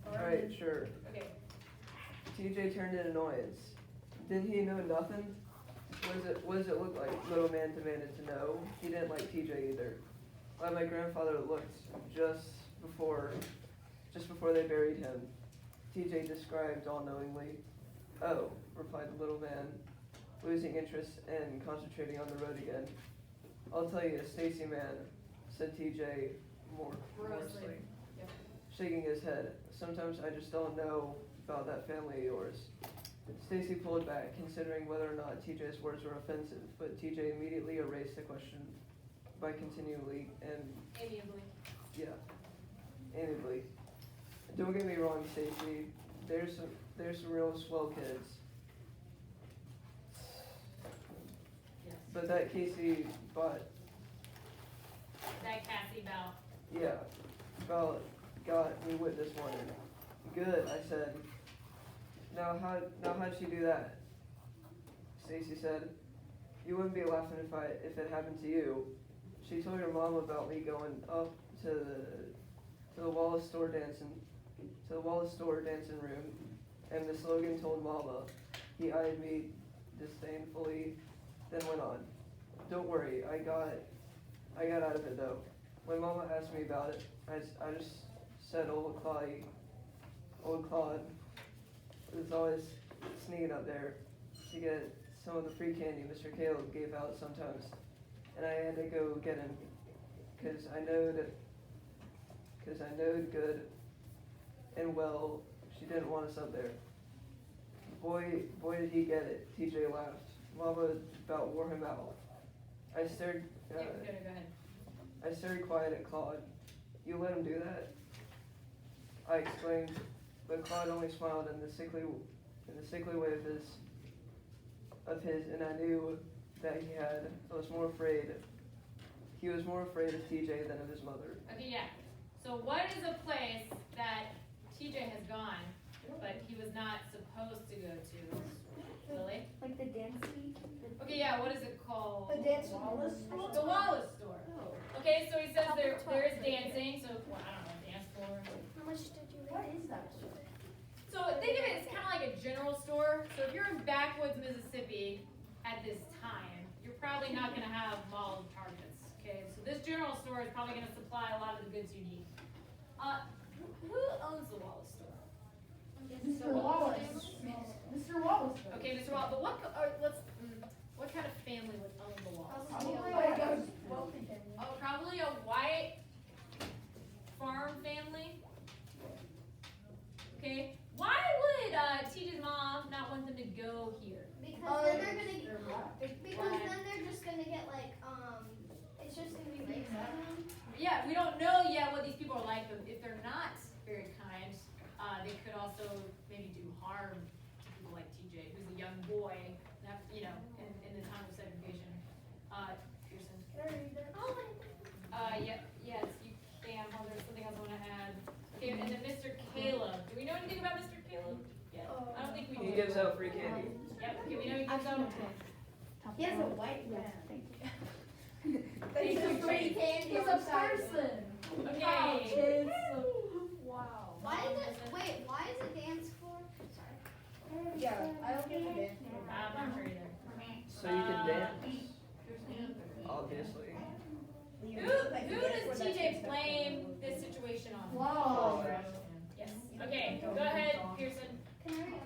Alright, sure. Okay. TJ turned in annoyance. Did he know nothing? What does it look like? Little man demanded to know. He didn't like TJ either. Why my grandfather looked just before they buried him. TJ described all knowingly. Oh, replied the little man, losing interest and concentrating on the road again. I'll tell you, Stacy man, said TJ morosely, shaking his head. Sometimes I just don't know about that family of yours. Stacy pulled back, considering whether or not TJ's words were offensive, but TJ immediately erased the question by continually and amiably. Don't get me wrong, Stacy. There's some real swell kids. Yes. But that Cassie got me with this morning. Good, I said. Now how'd she do that? Stacy said, you wouldn't be laughing if it happened to you. She told your mom about me going up to the Wallace store dancing room, and Miss Logan told Mama. He eyed me disdainfully, then went on. Don't worry, I got out of it though. When Mama asked me about it, I just said old Claude was always sneaking up there to get some of the free candy Mr. Caleb gave out sometimes, and I had to go get him, cause I knowed good and well she didn't want us up there. Boy did he get it, TJ laughed. Mama about wore him out. I stared Go ahead. I stared quiet at Claude. You let him do that? I exclaimed, but Claude only smiled in the sickly way of his, and I knew that he was more afraid of TJ than of his mother. Okay, yeah. So what is a place that TJ has gone, but he was not supposed to go to? Lily? Like the dance suite? Okay, yeah, what is it called? The dance Wallace store? The Wallace store. Okay, so he says there is dancing, so, well, I don't know, dance floor. How much did you What rate? is that store? So think of it as kind of like a general store. So if you're in backwoods Mississippi at this time, you're probably not going to have malls and Targets. Okay, so this general store is probably going to supply a lot of the goods you need. Who owns the Wallace store? Mr. Wallace. Mr. Wallace. Okay, Mr. Wallace. But what kind of family would own the Wallace? Probably like a wealthy family. Oh, probably a white farm family. Okay. Why would TJ's mom not want them to go here? Because then they're just gonna get like, it's just gonna be racism. Yeah, we don't know yet what these people are like, but if they're not very kind, they could also maybe do harm to people like TJ, who's a young boy, in the time of segregation. Pearson. Can I read that? Yes, you can. Hold on, there's something else I want to add. Okay, and then Mr. Caleb. Do we know anything about Mr. Caleb? Yeah. I don't think we do. He gives out free candy. Yep, okay, we know he gives out. He has a white man. Thank you, free candy. He's a person. Okay. Wow. Why is it dance floor? Sorry. Yeah, I don't get the dance. I'm not sure either. So you can dance. Obviously. Who does TJ blame this situation on? Wow. Yes. Okay, go ahead, Pearson. Can I read?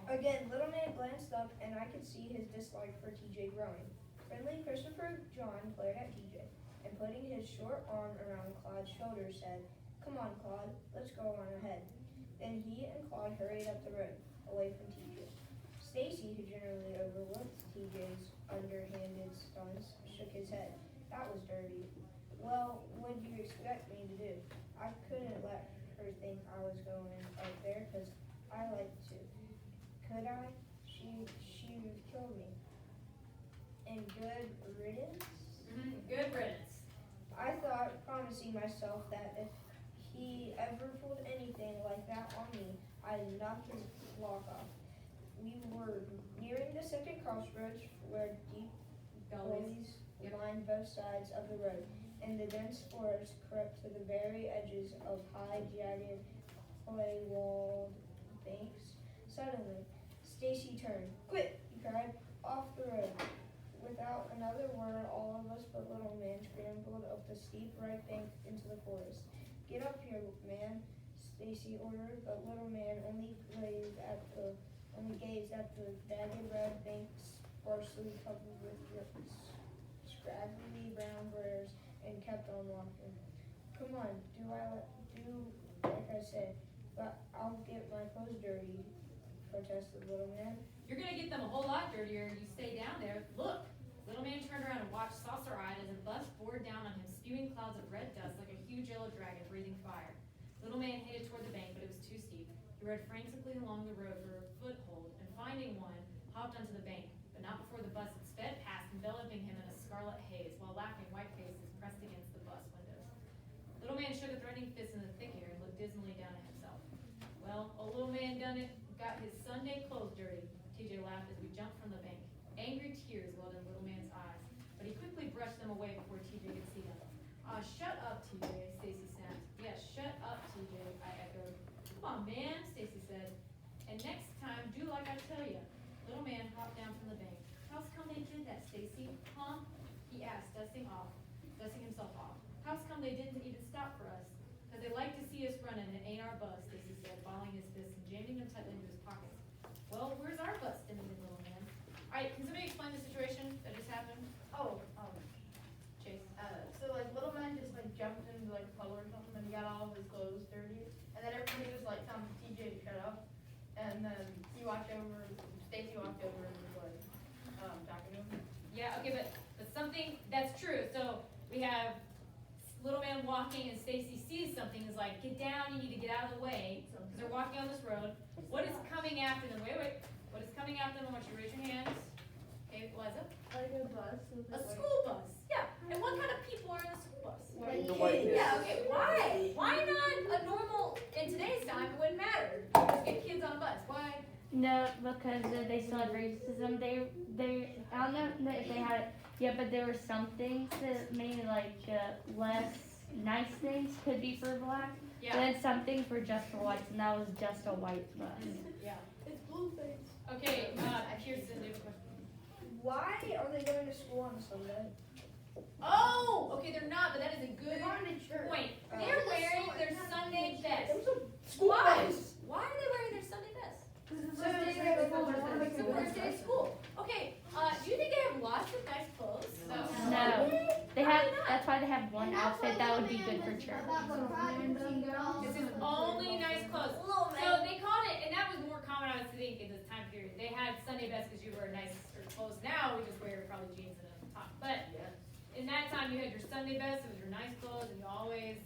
Again, little man glanced up, and I could see his dislike for TJ growing. Friendly Christopher John glared at TJ, and putting his short arm around Claude's shoulder said, "Come on, Claude, let's go on ahead." Then he and Claude hurried up the road, away from TJ. Stacy, who generally overlooked TJ's underhanded stunts, shook his head. That was dirty. Well, what'd you expect me to do? I couldn't let her think I was going up there, because I like to. Could I? She would kill me. And good riddance? Good riddance. I thought, promising myself that if he ever pulled anything like that on me, I'd knock his block off. We were nearing the second crossroads where deep gullies lined both sides of the road. and the dense forest crept to the very edges of high, jagged, clay-walled banks. Suddenly, Stacy turned. "Quit!" he cried. "Off the road." Without another word, all of us but little man scrambled up the steep right bank into the forest. "Get up here, man," Stacy ordered, but little man only gazed at the jagged red banks sparsely covered with scraggly brown briars and kept on walking. "Come on, do like I said, but I'll get my clothes dirty," protested little man. You're gonna get them a whole lot dirtier if you stay down there. Look! Little man turned around and watched saucer-eyed as a bus bore down on him, spewing clouds of red dust like a huge yellow dragon breathing fire. Little man headed toward the bank, but it was too steep. He rode frantically along the road for a foothold, and finding one, hopped onto the bank, but not before the bus had sped past, enveloping him in a scarlet haze, while laughing white faces pressed against the bus windows. Little man shook a threatening fist in the thick air and looked dismally down at himself. "Well, old little man done it, got his Sunday clothes dirty," TJ laughed as we jumped from the bank. Angry tears welled in little man's eyes, but he quickly brushed them away before TJ could see them. "Aw, shut up, TJ," Stacy snapped. "Yes, shut up, TJ," I echoed. "Come on, man," Stacy said. "And next time, do like I tell ya." Little man hopped down from the bank. "How's come they did that, Stacy? Huh?" he asked, dusting himself off. "How's come they didn't even stop for us? 'Cause they like to see us running, it ain't our bus," Stacy said, balling his fists and jamming them tightly into his pockets. "Well, where's our bus?" demanded little man. Alright, can somebody explain the situation that just happened? Chase. So like little man just like jumped into like a puddle or something and he got all of his clothes dirty. And then everybody was like telling TJ to shut up. And then Stacy walked over and was like, talking to him. Yeah, okay, but something, that's true. So we have little man walking and Stacy sees something, is like, "Get down, you need to get out of the way." Because they're walking on this road. What is coming after them? Wait. What is coming after them? I want you to raise your hands. Okay, Liza? Like a bus. A school bus. Yeah. And what kind of people are in the school bus? The white kids. Yeah, okay, why? Why not a normal, in today's time, it wouldn't matter. Just get kids on a bus. Why? No, because they still had racism. They I don't know if they had it. Yeah, but there were some things that maybe like less nice things could be for black. Yeah. But then some things were just for whites, and that was just a white bus. Yeah. It's blue face. Okay, Kirsten, you have a question. Why are they going to school on Sunday? Oh, okay, they're not, but that is a good church. point. They're wearing their Sunday best. It was a school Why? bus. Why are they wearing their Sunday best? It's the first day of school. It's the first day of school. Okay, do you think they have lots of nice clothes? No, they have. That's why they have one outfit that would be good for church. This is only nice clothes. So they called it, and that was more common, I would think, in this time period. They had Sunday best because you wear nicer clothes. Now we just wear probably jeans and a top. But in that time, you had your Sunday best. It was your nice clothes, and you always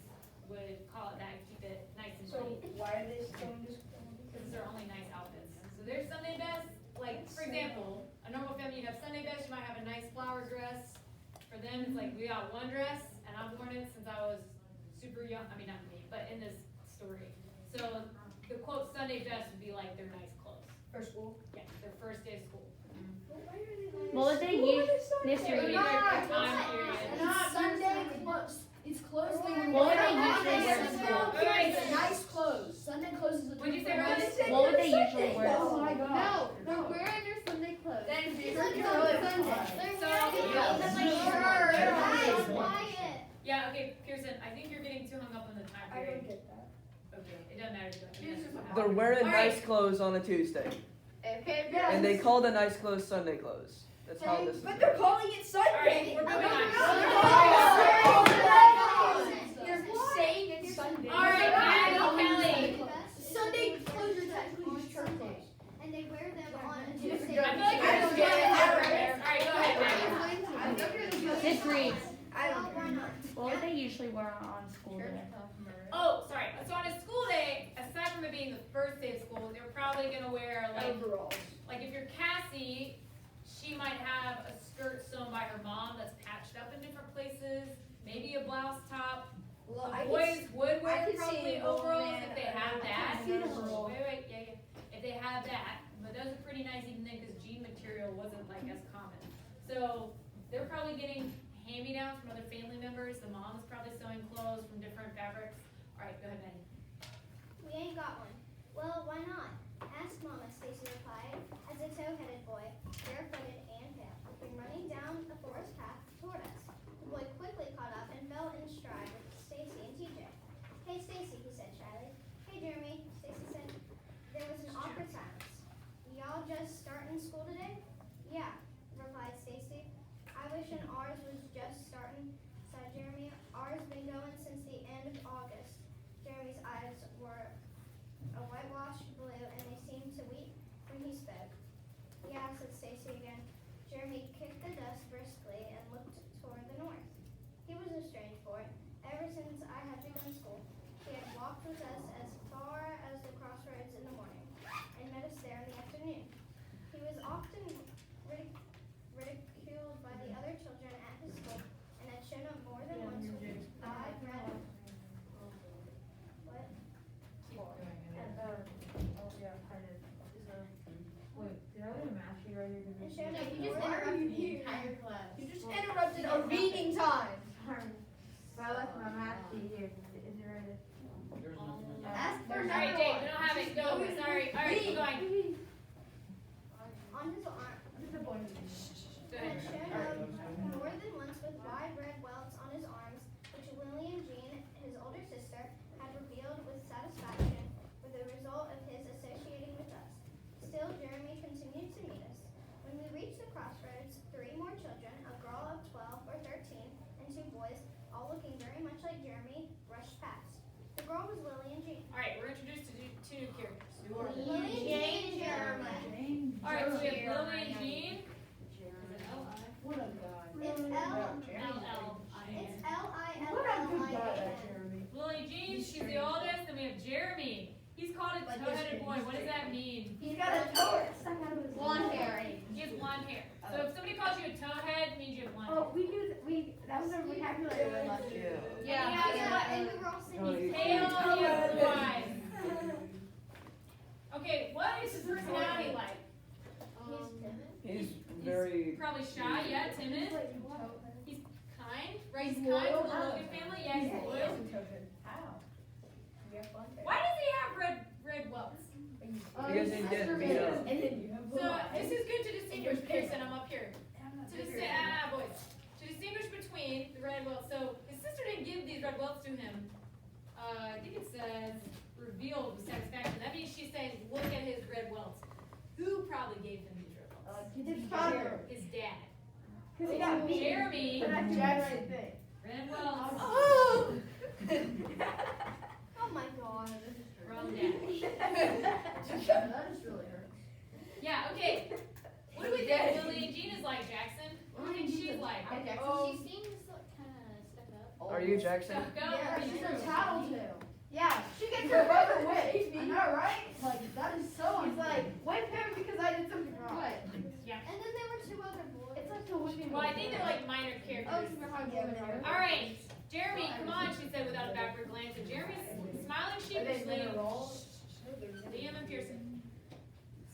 would call it that and keep it nice and So clean. why are they going to school? Because they're only nice outfits. So there's Sunday best. Like, for example, a normal family, you'd have Sunday best. You might have a nice flower dress. For them, it's like, we got one dress, and I've worn it since I was super young. I mean, not me, but in this story. So the quote Sunday best would be like their nice clothes. For school? Yeah, their first day of school. Why are they going What would they use? This It would be year? their time period. It's Sunday clothes. It's clothes they wear. What would they usually wear to school? Wait, It's nice clothes. Sunday clothes is a What'd you say, different- Rose? What would they usually wear? Oh my god. No, they're wearing their Sunday clothes. Then Church you're is on Sunday. yeah, okay, Pearson, I think you're getting too hung up on the time I don't period. get that. Okay, it doesn't matter. It doesn't matter. They're wearing All right. nice clothes on a Tuesday, Okay, and they call the nice clothes Sunday clothes. That's how this is. But they're calling it Sunday. Alright, we're moving on. You're saying it's Sunday. Alright, Maddie Kelly. Sunday clothes are technically just church clothes. And they wear them on a I Tuesday. feel like you're just getting it right there. Alright, go ahead, Maddie. This reads. Why not? What would they usually wear on school day? Oh, sorry. So on a school day, aside from it being the first day of school, they're probably gonna wear Overalls. like if you're Cassie, she might have a skirt sewn by her mom that's patched up in different places, maybe a blouse top. Well, The boys would I wear could see probably an old overalls man if they or have I that. could see an overall. Wait, yeah. If they have that, but those are pretty nice even then because jean material wasn't like as common. So they're probably getting hand-me-downs from other family members. The mom fabrics. Alright, go ahead, Maddie. We ain't got one. Well, why not? Ask Mama, Stacy replied, as a tow-headed boy, barefooted and pale, came running down the forest path toward us. The boy quickly caught up and fell in stride with Stacy and TJ. Hey, Stacy, he said shyly. Hey, Jeremy, Stacy said. There was an awkward silence. Y'all just starting school today? Yeah, replied Stacy. I wish ours was just starting, said Jeremy. Ours been going since the end of August. Jeremy's eyes were a whitewashed blue, and they seemed to weep when he spoke. Yeah, said Stacy again. Jeremy kicked the dust briskly and looked toward the north. He was a strange boy. Ever since I had begun school, he had walked with us as far as the crossroads in the morning, and met us there in the afternoon. He was often ridiculed by the other children at his school, and had shown up more than once with his wide red. What? And showed No, up you just more interrupted the entire class. You just interrupted our reading time. I left my math sheet here. Is it ready? Ask for Alright, number Jake, one. we don't have it. Go. Sorry. Alright, keep going. on his arm. Go And ahead. had shown up more than once with wide red welts on his arms, which Lillian Jean, his older sister, had revealed with satisfaction were the result of his associating with us. Still, Jeremy continued to meet us. When we reached the crossroads, 3 more children, a girl of 12 or 13, and 2 boys, all looking very much like Jeremy, rushed past. The girl was Lillian Jean. Alright, we're introduced to 2 new characters. Lillian Jean and Jeremy. Alright, so we have Lily and Jean. What a guy. It's L-L-I-N. L-I-L-L-I-A-N. Lily Jean, she's the oldest, and we have Jeremy. He's called a toe-headed boy. What does that mean? He's got a toe stuck out of his Blonde hair. He has blonde hair. So if somebody calls you a towhead, it means you have blonde hair. Oh, that was our vocabulary word last year. Yeah. And he has what? And we were all Oh, singing. you- Pale, he has blue eyes. Okay, what is his personality like? He's very. Probably shy, yeah, timid. He's kind, right? He's kind to the Logan family. Yeah, he's loyal. How? We have fun there. Why does he have red welts? Because he didn't beat up. And then you have blue So eyes. this is good to distinguish. Pearson, I'm up here. Boys. To distinguish between the red welts. So his sister didn't give these red welts to him. I think it says revealed with satisfaction. That means she's saying, look at his red welts. Who probably gave him these red welts? His father. His dad. Because he got beat. Jeremy. But that's Jackson thing. Red welts Oh! Oh my god. from dad. That just really hurt. Yeah, okay. What do we think Lily and Jean is like, Jackson? What do you think she's like? She seems kind of stuck up. Are you Jackson? Stuck up? Yeah, Or she's you- a tattletale. Yeah, she gets her brother whipped. I know, right? Like, that is so He's like, whip him because I did something wrong. What? Yeah. And then there were 2 other boys. It's like the whipping. Well, I think they're like minor characters. All right, Jeremy, come on, she said without a backward glance. And Jeremy's smiling sheepishly. Liam and Pearson.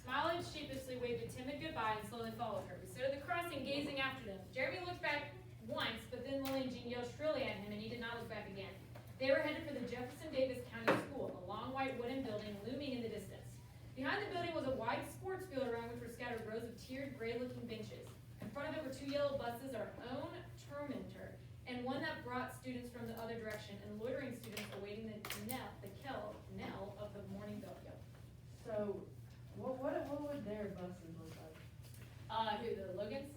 Smiling sheepishly waved a timid goodbye and slowly followed her. We stood at the crossing, gazing after them. Jeremy looked back once, but then Lily and Jean yelled shrilly at him, and he did not look back again. They were headed for the Jefferson Davis County School, a long white wooden building looming in the distance. Behind the building was a wide sports field around which were scattered rows of tiered, gray-looking benches. In front of it were 2 yellow buses, our own Terminator, and one that brought students from the other direction, and loitering students awaiting the knell of the morning bell. So, what would their buses look like? Who, the Logans?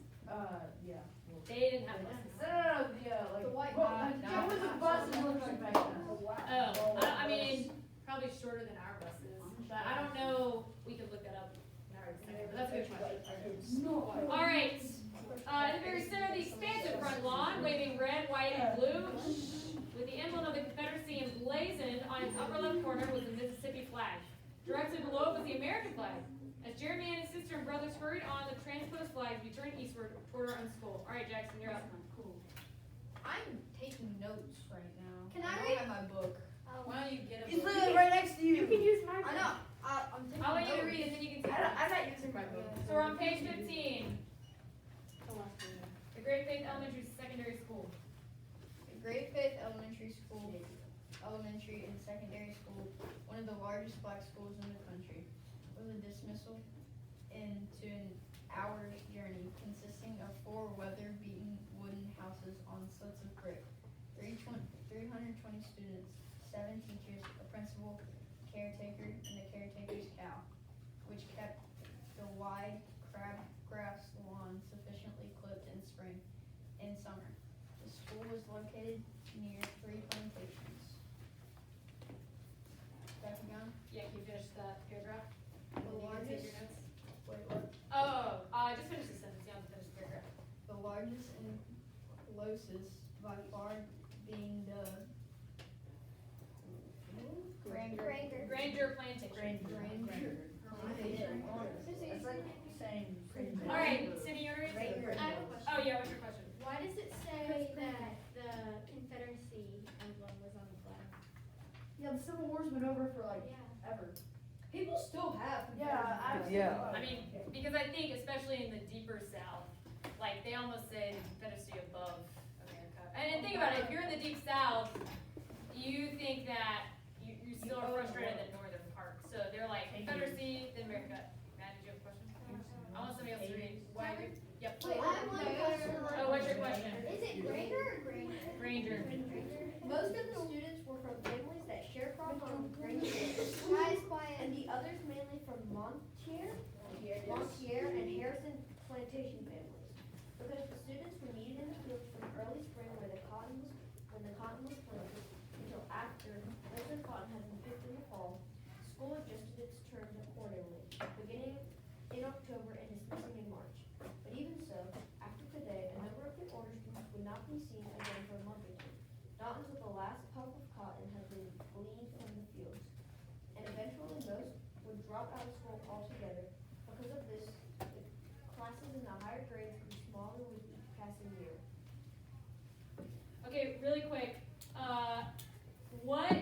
Yeah. They didn't have buses. No, like, The white what, bus. what would the buses look like back then? Oh, I mean, probably shorter than our buses, but I don't know, we could look that up in our second, but that's a good question. All right, in the very center of the expansive front lawn, waving red, white, and blue, with the emblem of the Confederacy emblazoned on its upper left corner was the Mississippi flag. Directly below it was the American flag. As Jeremy and his sister and brothers hurried on the transposed flags, we turned eastward toward our own school. All right, Jackson, you're up. Cool. I'm taking notes right now. Can I don't read? have my book. Why don't you get a He's book? literally right next to you. You can use my. I know. I'm taking I'll let you notes. read and then you can take I'm it. not using my book. So we're on page 15. The Great Faith Elementary Secondary School. Grade 5th elementary school. elementary and secondary school, one of the largest black schools in the country, was a dismissal into an hour journey consisting of 4 weather-beaten wooden houses on slats of brick, 320 students, 7 teachers, a principal, caretaker, and the caretaker's cow, which kept the wide crabgrass lawn sufficiently clipped in spring and summer. The school was located near 3 plantations. Back again? Yeah, can you finish that paragraph? The You can take largest, your notes. wait, what? Just finish the sentence, you don't have to finish the paragraph. The largest and closest by far being the Granger plantation. Granger plantation. It's like saying. Alright, Cindy, you wanna read? I have a question. Oh, yeah, what's your question? Why does it say that the Confederacy emblem was on the flag? Yeah, the Civil War's been over for like Yeah. ever. People still have. Yeah. I mean, because I think especially in the deeper south, like they almost say the Confederacy above America. And think about it, if you're in the deep south, you think that you still are frustrated in the northern part. So they're like Confederacy, then America. Matt, did you have a question? I want somebody else to read. Why? Yep. Wait, I have one question. Oh, what's your question? Is it Granger or Granger? Granger. Most of the students were from families that sharecropped on Granger, Guys, quiet. and the others mainly from Montier and Harrison plantation families. Because the students were needed in the fields from early spring when the cotton was planted until after most of the cotton had been picked in the fall, school adjusted its terms accordingly, beginning in October and dismissing in March. But even so, after today, a number of the older students would not be seen again for a month or two, not until the last puff of cotton had been gleaned from the fields. And eventually most would drop out of school altogether. Because of this, the classes in the higher grades grew smaller with each passing year. Okay, really quick. What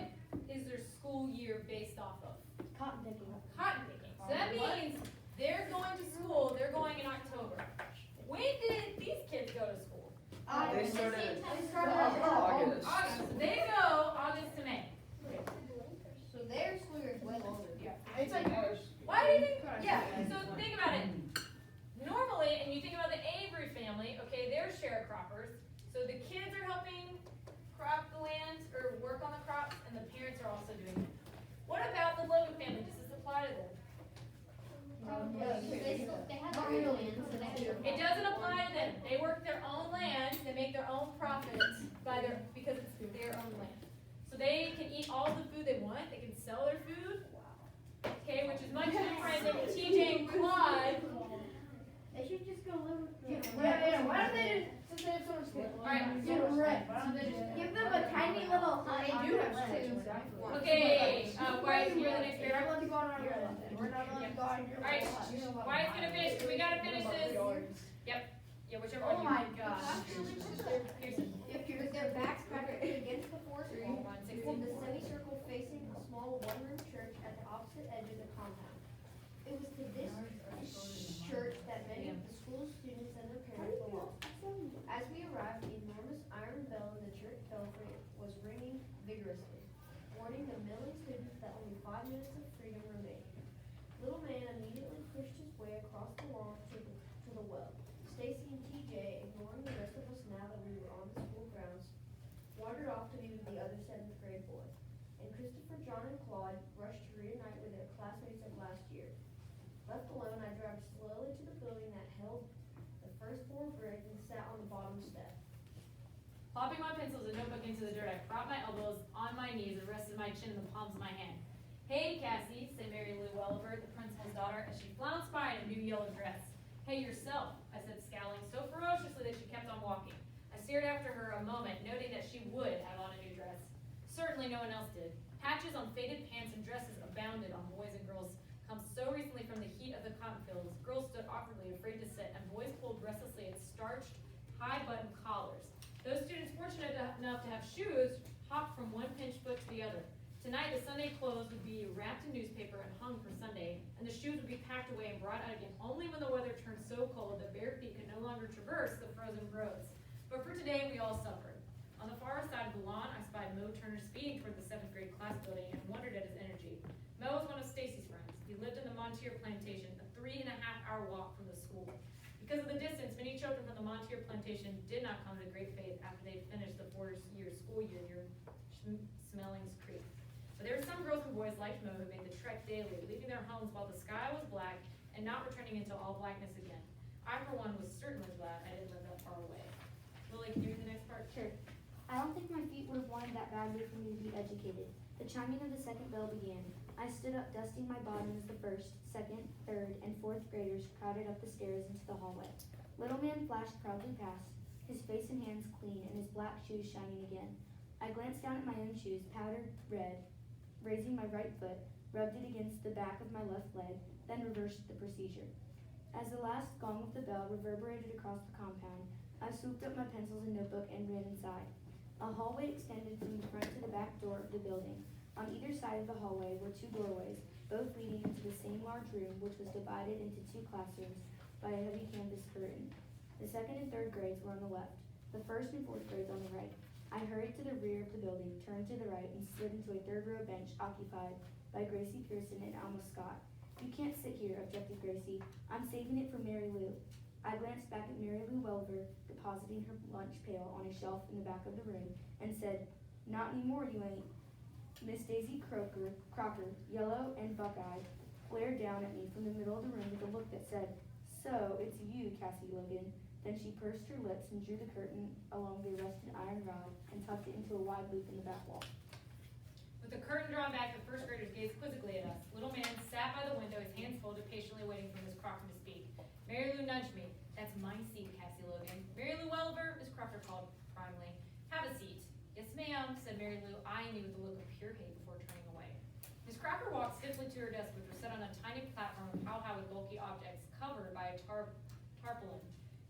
is their school year based off of? Cotton picking. Cotton picking. So that means they're going to school, they're going in October. When did these kids go to school? They started August. August. So they go August to May. So their school year is way longer. It's like ours. Why do you think? Yeah, so think about it. Normally, and you think about the Avery family, okay, they're sharecroppers. So the kids are helping crop the land or work on the crops, and the parents are also doing it. What about the Logan family? Does this apply to them? They have their own land, so they have. It doesn't apply to them. They work their own land, they make their own profits because it's their own land. So they can eat all the food they want, they can sell their food, okay, which is much different than TJ and Claude. They should just go live with Yeah, why don't they just, since they have so much land? Alright. Give them rent. Why don't they just? Give them a tiny little hut. They do have land. Okay, Wyatt, you're the next You're not paragraph. allowed to go on our land. We're not allowed to go on your Alright, land. Wyatt's gonna finish, we gotta finish this. Yeah, whichever one Oh you. my gosh. Pearson. With their backs cracked against the forest wall, One, in 16. the semicircle facing a small one-room church at the opposite edge of the compound. It was to this church that many of the school's students and their parents belonged. As we arrived, the enormous iron bell in the church belfry was ringing vigorously, warning the milling students that only 5 minutes of freedom remained. Little man immediately pushed his way across the lawn to the well. Stacy and TJ, ignoring the rest of us now that we were on the school grounds, wandered off to be with the other 7th grade boys. And Christopher, John, and Claude rushed to reunite with their classmates of last year. Left alone, I drove slowly to the building that held the first floor brick and sat on the bottom step. Plopping my pencils and notebook into the dirt, I propped my elbows on my knees and rested my chin in the palms of my hand. Hey, Cassie, said Mary Lou Welliver, the principal's daughter, as she flounced by in a new yellow dress. Hey, yourself, I said, scowling so ferociously that she kept on walking. I stared after her a moment, noting that she would have on a new dress. Certainly no one else did. Patches on faded pants and dresses abounded on boys and girls come so recently from the heat of the cotton fields. Girls stood awkwardly, afraid to sit, and boys pulled restlessly at starched, high-button collars. Those students fortunate enough to have shoes hopped from one pinched foot to the other. Tonight, the Sunday clothes would be wrapped in newspaper and hung for Sunday, and the shoes would be packed away and brought out again only when the weather turned so cold that bare feet could no longer traverse the frozen roads. But for today, we all suffered. On the far side of the lawn, I spied Mo Turner speeding toward the 7th grade class Montier Plantation, a 3.5-hour walk from the school. Because of the distance, many children from the Montier Plantation did not come to Great Faith after they finished the 4-year school year near Smellings Creek. But there were some girls and boys like Mo who made the trek daily, leaving their homes while the sky was black and not returning into all blackness again. I, for one, was certainly glad I didn't live that far away. Lily, can you read the next part? Sure. I don't think my feet would have wanted that badly for me to be educated. The chiming of the second bell began. I stood up dusting my bottom as the first, second, third, and fourth graders crowded up the stairs into the hallway. Little man flashed proudly past, his face and hands clean and his black shoes shining again. I glanced down at my own shoes, powdered red, raising my right foot, rubbed it against the back of my left leg, then reversed the procedure. As the last gong of the bell reverberated across the compound, I swooped up my pencils and notebook and ran inside. A hallway extended from the front to the back door of the building. On either side of the hallway were 2 doorways, both leading into the same large room, which was divided into 2 classrooms by a heavy canvas curtain. The second and third grades were on the left, the first and fourth grades on the right. I hurried to the rear of the building, turned to the right, and slid into a third-row bench occupied by Gracie Pearson and Alma Scott. "You can't sit here," objected Gracie. "I'm saving it for Mary Lou." I glanced back at Mary Lou Welliver, depositing her lunch pail on a shelf in the back of the room, and said, "Not anymore, you ain't." Miss Daisy Crocker, yellow and buck-eyed, glared down at me from the middle of the room with a look that said, "So, it's you, Cassie Logan." Then she pursed her lips and drew the curtain along the arrested iron rod and tucked it into a wide loop in the back wall. With the curtain drawn back, the first graders gazed quizzically at us. Little man sat by the window, his hands folded, patiently waiting for Miss Crocker to speak. Mary Lou nudged me. "That's my seat, Cassie Logan." "Mary Lou Welliver," Miss Crocker called primely. "Have a seat." "Yes, ma'am," said Mary Lou, eyeing me with a look of pure hate before turning away. Miss Crocker walked stiffly to her desk, which was set on a tiny platform piled high with bulky objects, covered by a tarpaulin.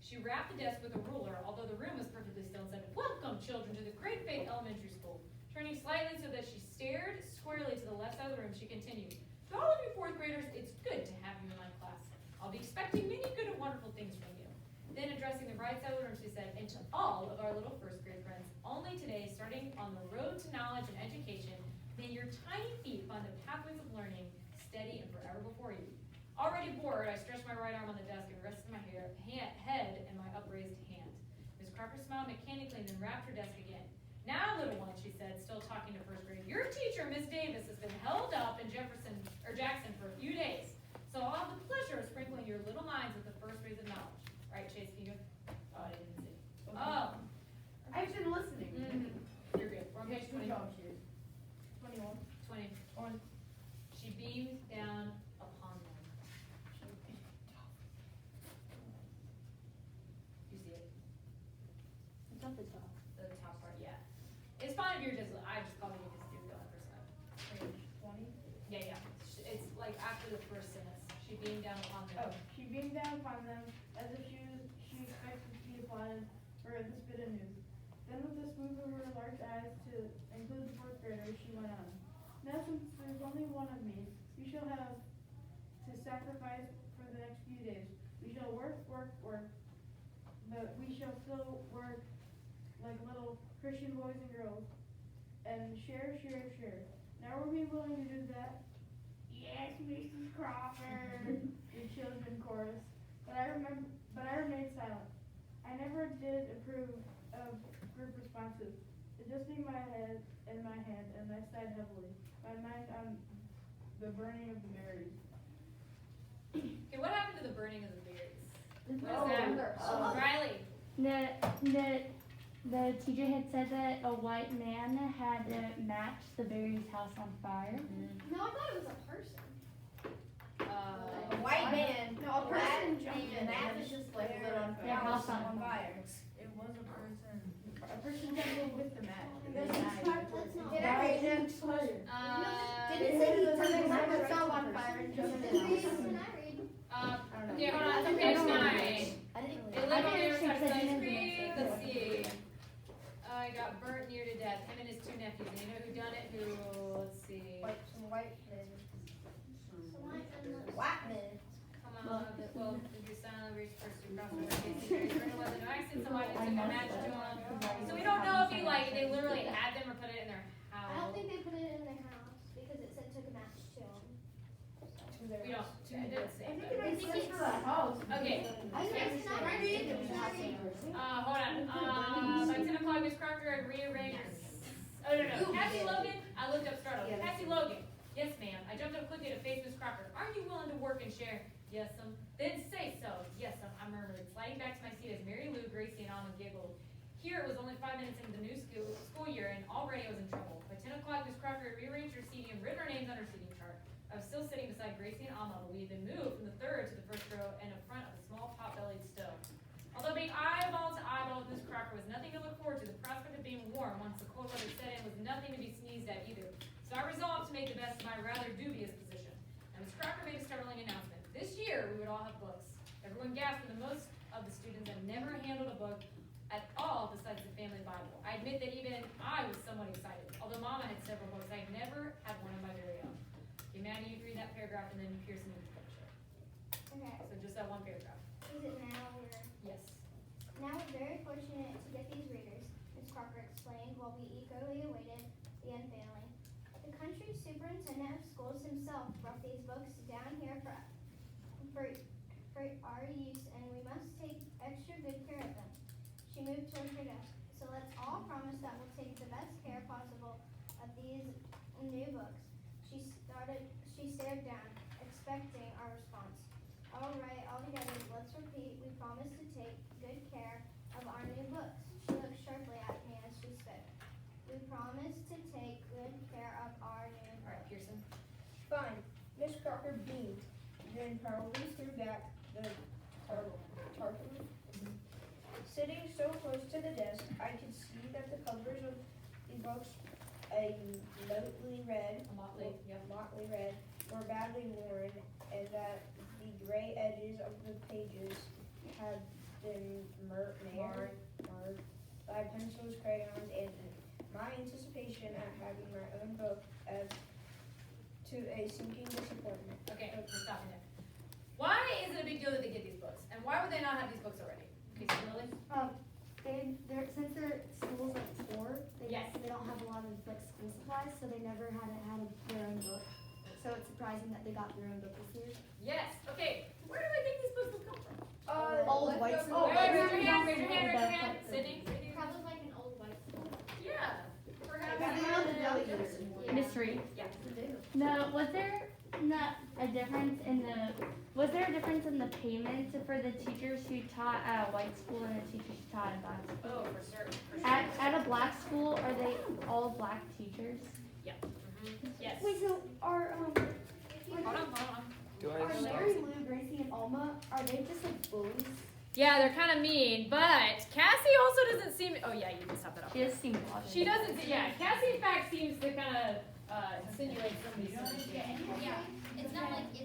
She rapped the desk with a ruler, although the room was perfectly still, and said, "Welcome, children, to the Great Faith Elementary School." Turning slightly so that she stared squarely to the left side of the room, she continued, "To all of you 4th graders, it's good to have you in my class. I'll be expecting many good and wonderful things from you." Then, addressing the right side of the room, she said, "And to all of our little 1st grade friends, only today, starting on the road to knowledge and education, may your tiny feet find the pathways of learning steady and forever before you." Already bored, I stretched my right arm on the desk and rested my head in my upraised hand. Miss Crocker smiled mechanically and then rapped her desk again. "Now, little one," she said, still talking to 1st grade, "your teacher, Miss Davis, has been held up in Jackson for a few days. So I'll have the pleasure of sprinkling your little minds with the first rays of knowledge." Right, Chase, can you go? Oh, I didn't see. Okay. Oh. I've been listening. Mm-hmm. You're good. We're on page 20. 21. 20. She beamed down upon them. You see it? It's up the top. The top part, yeah. It's fine if you're just, I just called it because you did it on the first time. Page 20. Yeah. It's like after the first sentence. She beamed down upon them. Oh, she beamed down upon them as if she expected to be applauded for this bit of news. Then with a swoop of her large eyes to include the 4th graders, she went on. "Now since there's only one of me, we shall have to sacrifice for the next few days. We shall work, but we shall still work like little Christian boys and girls, and share. Now are we willing to do that?" "Yes, Mrs. Crawford," the children chorused. But I remained silent. I never did approve of group responses. Adjusting my head in my hand, and I sighed heavily, my mind on the burning of the berries. Okay, what happened to the burning of the berries? What Oh, is that? Riley. The teacher had said that a white man had matched the Berry's house on fire. No, I thought it was a person. A white man. No, a person jumped in. That was just like lit on Their house on fire. It was a person. A person jumped in with the match. That's not. Did I read it? Didn't say he turned himself on fire and jumped in. Can I read? Okay, hold on, it's on page 9. I didn't They really. live on the didn't other side of think Sunny's that Creek. Let's see. I got burnt near to death. Him and his 2 nephews. And you know who done it? Let's see. Some white men. Someone White men. Come on. Well, if you silently reach first to cross the way, there wasn't no accident. Somebody took a match to him. So we don't know if he they literally had them or put it in their I don't house. think they put it in their house because it said took a match to them. To their We don't, house. two didn't say. I think but- it makes sense for the house. Okay. I understand. Hold on, by 10 o'clock, Miss Crocker had rearranged. Oh, no, Cassie Logan, I looked up startled. Yeah, Cassie Logan, yes ma'am. I jumped up quickly to face Miss Crocker. Aren't you willing to work and share? Yes, Then say so. Yes, I murmured, sliding back to my seat as Mary Lou, Gracie, and Alma giggled. Here it was only 5 minutes into the new school year, and already I was in trouble. By 10 o'clock, Miss Crocker had rearranged her seating and written our names on her seating chart. I was still sitting beside Gracie and Alma, but we had been moved from the third to the first row and in front of a small pot-bellied stove. Although being eyeball to eyeball with Miss Crocker was nothing to look forward to, the prospect of being warm once the cold weather set in was nothing to be sneezed at either. So I resolved to make the best of my rather dubious position. And Miss Crocker made a startling announcement. This year, we would all have books. Everyone gasped, and most of the students had never handled a book at all besides the family Bible. I admit that even I was somewhat excited. Although Mama had several books, I had never had one of my very own. Okay, Maddie, you read that paragraph, and then Pearson, you finish it. Okay, So just that one paragraph. is it now or? Yes. Now we're very fortunate to get these readers, Ms. Crocker explained while we eagerly awaited the unveiling. The country superintendent of schools himself brought these books down here for our use, and we must take extra good care of them. She moved toward her desk. So let's all promise that we'll take the best care possible of these new books. She stared down, expecting our response. All right, all together, let's repeat. We promise to take good care of our new books. She looked sharply at me as she spoke. We promise to take good care of our new All right, books. Pearson. Fine. Miss Crocker beamed, then proudly threw back the tarpaulin. Sitting so close to the desk, I could see that the covers of the books, a motley red, were badly worn, and that the gray edges of the pages had been marred by pencils, crayons, and ink. My anticipation at having my own book as to a sinking disappointment. Okay, we're stopping there. Why is it a big deal that they get these books? And why would they not have these books already? Okay, so Lily? Since their school's like poor, Yes. they don't have a lot of like school supplies, so they never had their own book. So it's surprising that they got their own book this year. Yes. Okay, where do I think these books will come from? Old white Oh, school. wait, raise your hand, raise your hand, raise your hand. Sydney? Probably like an old white school. Yeah. Perhaps. Yeah, they don't have the delegates. Miss Reed. Yeah. No, was there not a difference in the payment for the teachers who taught at a white school and the teachers who taught at a black school? Oh, for sure. For sure. At a black school, are they all black teachers? Yes. Wait, so are Hold on. Do I are stop? Mary Lou, Gracie, and Alma, are they just like bullies? Yeah, they're kind of mean, but Cassie also doesn't seem. Oh yeah, you can stop that off. She does seem logical. She doesn't. Yeah, Cassie in fact seems to kind of insinuate some of these things. Yeah, it's not like